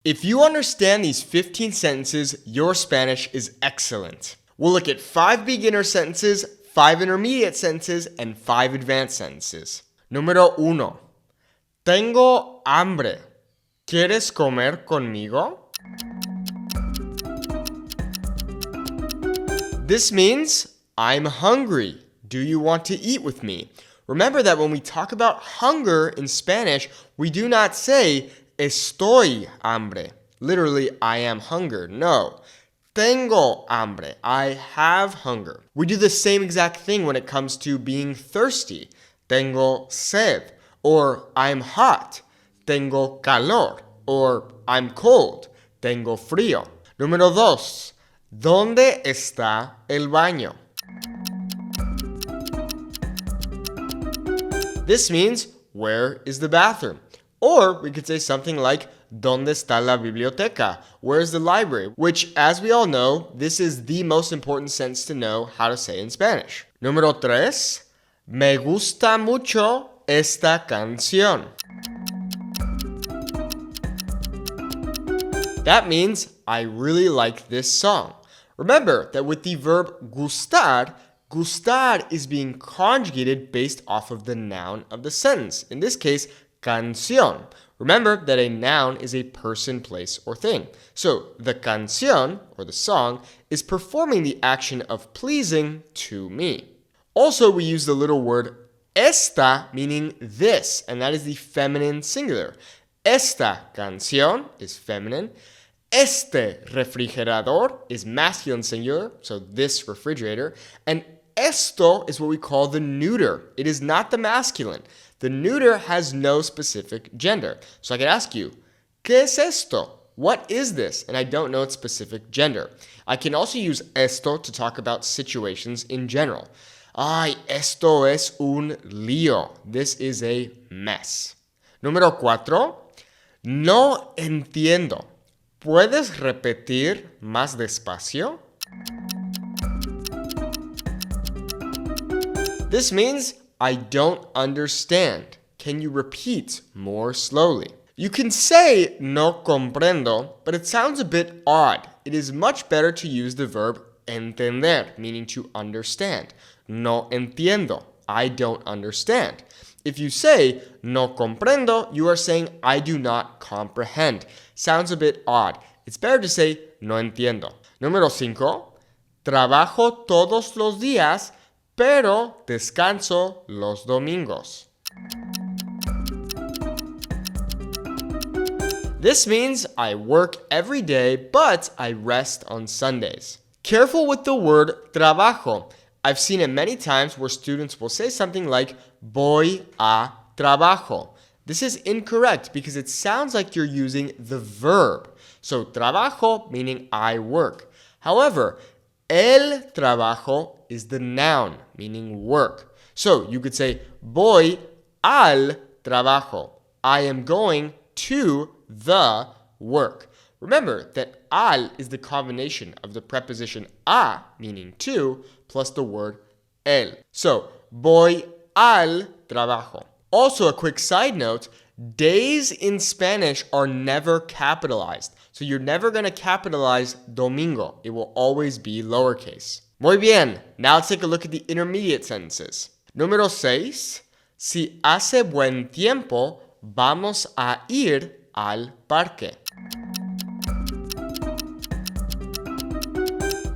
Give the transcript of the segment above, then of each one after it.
If you understand these 15 sentences, your Spanish is excellent. We'll look at 5 beginner sentences, 5 intermediate sentences, and 5 advanced sentences. Número 1. Tengo hambre. ¿Quieres comer conmigo? This means I'm hungry. Do you want to eat with me? Remember that when we talk about hunger in Spanish, we do not say estoy hambre. Literally, I am hunger. No. Tengo hambre. I have hunger. We do the same exact thing when it comes to being thirsty. Tengo sed. Or I'm hot. Tengo calor. Or I'm cold. Tengo frío. Número 2. ¿Dónde está el baño? This means, where is the bathroom? Or we could say something like, ¿Dónde está la biblioteca? Where is the library? Which, as we all know, this is the most important sentence to know how to say in Spanish. Número 3. Me gusta mucho esta canción. That means, I really like this song. Remember that with the verb gustar, gustar is being conjugated based off of the noun of the sentence. In this case, canción. Remember that a noun is a person, place, or thing. So the canción, or the song, is performing the action of pleasing to me. Also, we use the little word esta, meaning this, and that is the feminine singular. Esta canción is feminine. Este refrigerador is masculine singular, so this refrigerator. And esto is what we call the neuter. It is not the masculine. The neuter has no specific gender. So I could ask you, ¿qué es esto? What is this? And I don't know its specific gender. I can also use esto to talk about situations in general. Ay, esto es un lío. This is a mess. Número 4. No entiendo. ¿Puedes repetir más despacio? This means, I don't understand. Can you repeat more slowly? You can say no comprendo, but it sounds a bit odd. It is much better to use the verb entender, meaning to understand. No entiendo. I don't understand. If you say no comprendo, you are saying I do not comprehend. Sounds a bit odd. It's better to say no entiendo. Número 5. Trabajo todos los días, pero descanso los domingos. This means I work every day, but I rest on Sundays. Careful with the word trabajo. I've seen it many times where students will say something like voy a trabajo. This is incorrect because it sounds like you're using the verb. So trabajo meaning I work. However, el trabajo is the noun meaning work. So you could say voy al trabajo. I am going to the work. Remember that al is the combination of the preposition a, meaning to, plus the word el. So, voy al trabajo. Also, a quick side note, days in Spanish are never capitalized. So you're never going to capitalize domingo. It will always be lowercase. Muy bien. Now let's take a look at the intermediate sentences. Número 6. Si hace buen tiempo, vamos a ir al parque.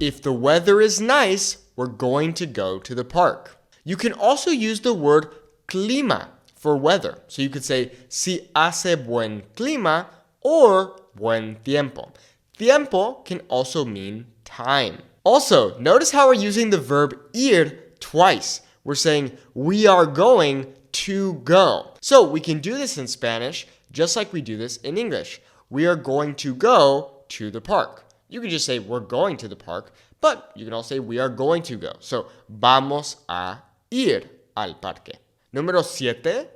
If the weather is nice, we're going to go to the park. You can also use the word clima for weather. So you could say, si hace buen clima or buen tiempo. Tiempo can also mean time. Also, notice how we're using the verb ir twice. We're saying, we are going to go. So we can do this in Spanish just like we do this in English. We are going to go to the park. You can just say we're going to the park, but you can also say we are going to go. So, vamos a ir al parque. Número 7.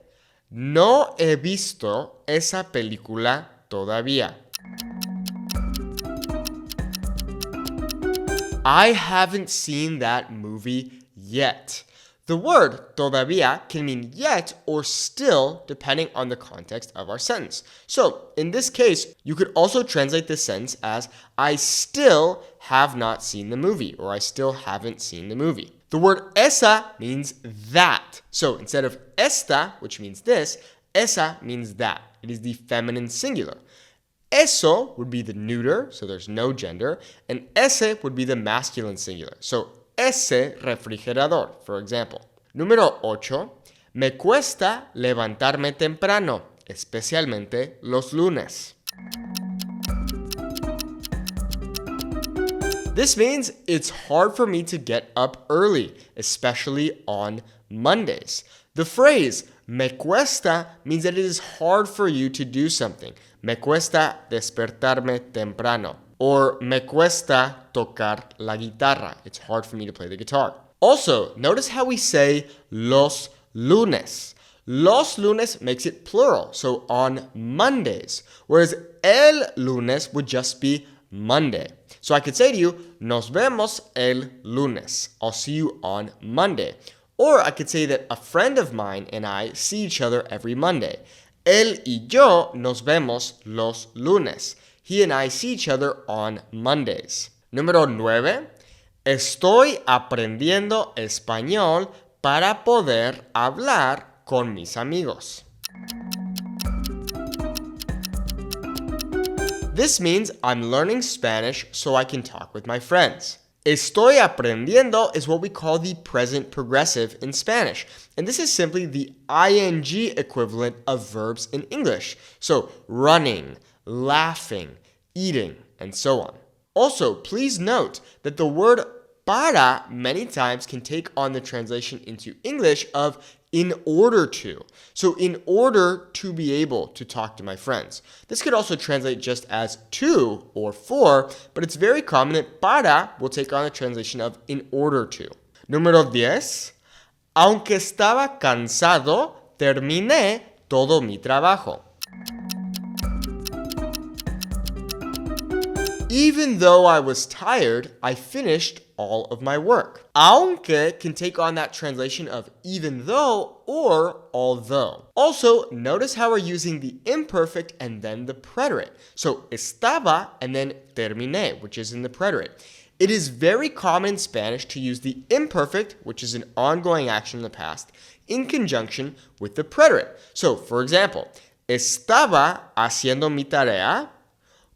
No he visto esa película todavía. I haven't seen that movie yet. The word todavía can mean yet or still depending on the context of our sentence. So in this case, you could also translate this sentence as I still have not seen the movie or I still haven't seen the movie. The word esa means that. So instead of esta, which means this, esa means that. It is the feminine singular. Eso would be the neuter, so there's no gender, and ese would be the masculine singular. So ese refrigerador, for example. Número 8. Me cuesta levantarme temprano, especialmente los lunes. This means it's hard for me to get up early, especially on Mondays. The phrase me cuesta means that it is hard for you to do something. Me cuesta despertarme temprano. Or me cuesta tocar la guitarra. It's hard for me to play the guitar. Also, notice how we say los lunes. Los lunes makes it plural, so on Mondays. Whereas el lunes would just be Monday. So I could say to you, nos vemos el lunes. I'll see you on Monday. Or I could say that a friend of mine and I see each other every Monday. Él y yo nos vemos los lunes. He and I see each other on Mondays. Número 9. Estoy aprendiendo español para poder hablar con mis amigos. This means I'm learning Spanish so I can talk with my friends. Estoy aprendiendo is what we call the present progressive in Spanish. And this is simply the ing equivalent of verbs in English. So running, laughing, eating, and so on. Also, please note that the word para many times can take on the translation into English of in order to. So in order to be able to talk to my friends. This could also translate just as to or for, but it's very common that para will take on the translation of in order to. Número 10. Aunque estaba cansado, terminé todo mi trabajo. Even though I was tired, I finished all of my work. Aunque can take on that translation of even though or although. Also, notice how we're using the imperfect and then the preterite. So estaba and then terminé, which is in the preterite. It is very common in Spanish to use the imperfect, which is an ongoing action in the past, in conjunction with the preterite. So, for example, estaba haciendo mi tarea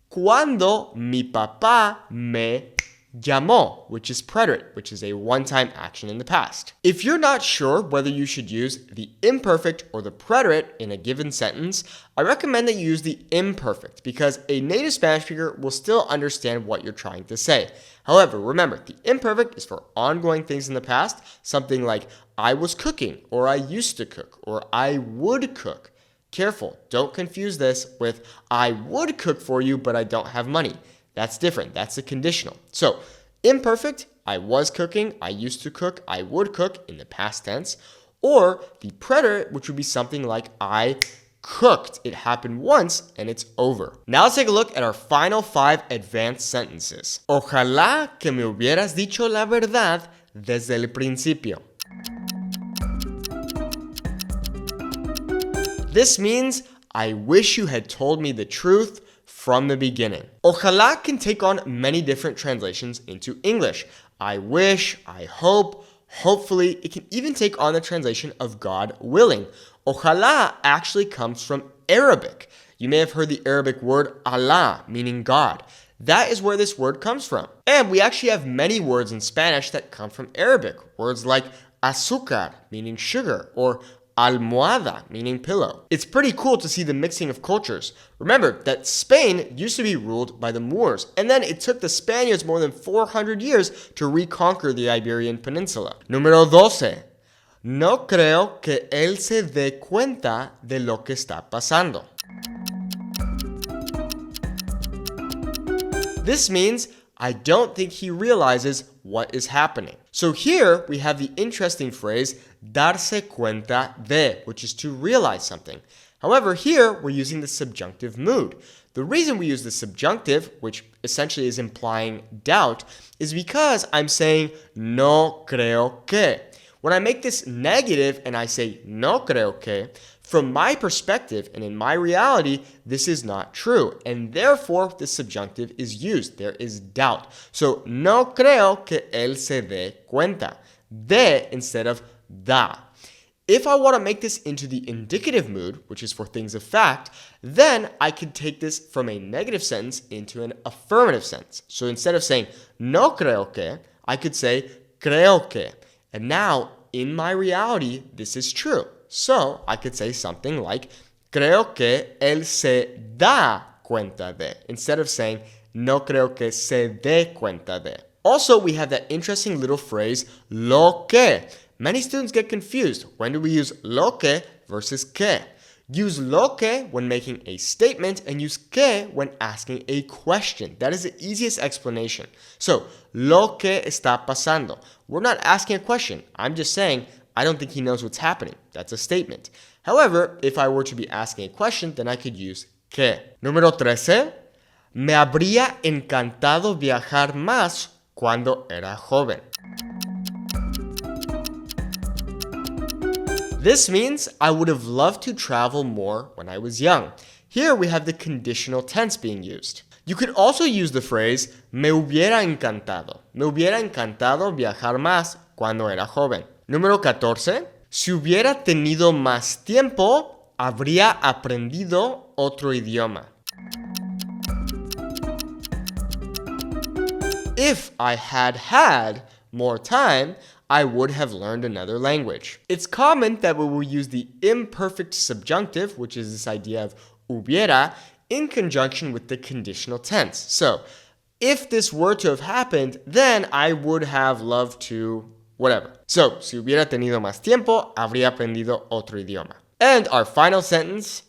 cuando mi papá me llamó, which is preterite, which is a one-time action in the past. If you're not sure whether you should use the imperfect or the preterite in a given sentence, I recommend that you use the imperfect because a native Spanish speaker will still understand what you're trying to say. However, remember, the imperfect is for ongoing things in the past, something like I was cooking, or I used to cook, or I would cook. Careful, don't confuse this with I would cook for you, but I don't have money. That's different. That's a conditional. So, imperfect, I was cooking, I used to cook, I would cook in the past tense. Or the preterite, which would be something like I cooked. It happened once and it's over. Now let's take a look at our final 5 advanced sentences. Ojalá que me hubieras dicho la verdad desde el principio. This means I wish you had told me the truth from the beginning. Ojalá can take on many different translations into English. I wish, I hope, hopefully. It can even take on the translation of God willing. Ojalá actually comes from Arabic. You may have heard the Arabic word Allah, meaning God. That is where this word comes from. And we actually have many words in Spanish that come from Arabic. Words like azúcar, meaning sugar, or almohada, meaning pillow. It's pretty cool to see the mixing of cultures. Remember that Spain used to be ruled by the Moors, and then it took the Spaniards more than 400 years to reconquer the Iberian Peninsula. Número 12. No creo que él se dé cuenta de lo que está pasando. This means I don't think he realizes what is happening. So here we have the interesting phrase darse cuenta de, which is to realize something. However, here we're using the subjunctive mood. The reason we use the subjunctive, which essentially is implying doubt, is because I'm saying no creo que. When I make this negative and I say no creo que, from my perspective and in my reality, this is not true. And therefore, the subjunctive is used. There is doubt. So, no creo que él se dé cuenta. De instead of da. If I want to make this into the indicative mood, which is for things of fact, then I could take this from a negative sentence into an affirmative sentence. So instead of saying no creo que, I could say creo que. And now, in my reality, this is true. So I could say something like creo que él se da cuenta de, instead of saying no creo que se dé cuenta de. Also, we have that interesting little phrase lo que. Many students get confused. When do we use lo que versus que? Use lo que when making a statement and use que when asking a question. That is the easiest explanation. So, lo que está pasando. We're not asking a question. I'm just saying, I don't think he knows what's happening. That's a statement. However, if I were to be asking a question, then I could use que. Número 13. Me habría encantado viajar más cuando era joven. This means I would have loved to travel more when I was young. Here we have the conditional tense being used. You could also use the phrase me hubiera encantado. Me hubiera encantado viajar más cuando era joven. Número 14. Si hubiera tenido más tiempo, habría aprendido otro idioma. If I had more time, I would have learned another language. It's common that we will use the imperfect subjunctive, which is this idea of hubiera, in conjunction with the conditional tense. So, if this were to have happened, then I would have loved to whatever. So, si hubiera tenido más tiempo, habría aprendido otro idioma. And our final sentence,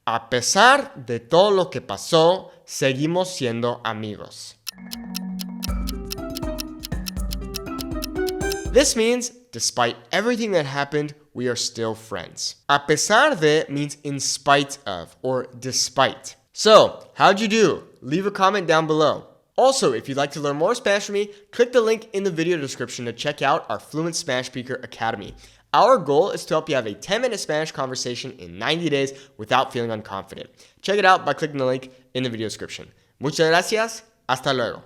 a pesar de todo lo que pasó, seguimos siendo amigos. This means, despite everything that happened, we are still friends. A pesar de means in spite of, or despite. So, how'd you do? Leave a comment down below. Also, if you'd like to learn more Spanish from me, click the link in the video description to check out our Fluent Spanish Speaker Academy. Our goal is to help you have a 10-minute Spanish conversation in 90 days without feeling unconfident. Check it out by clicking the link in the video description. Muchas gracias. Hasta luego.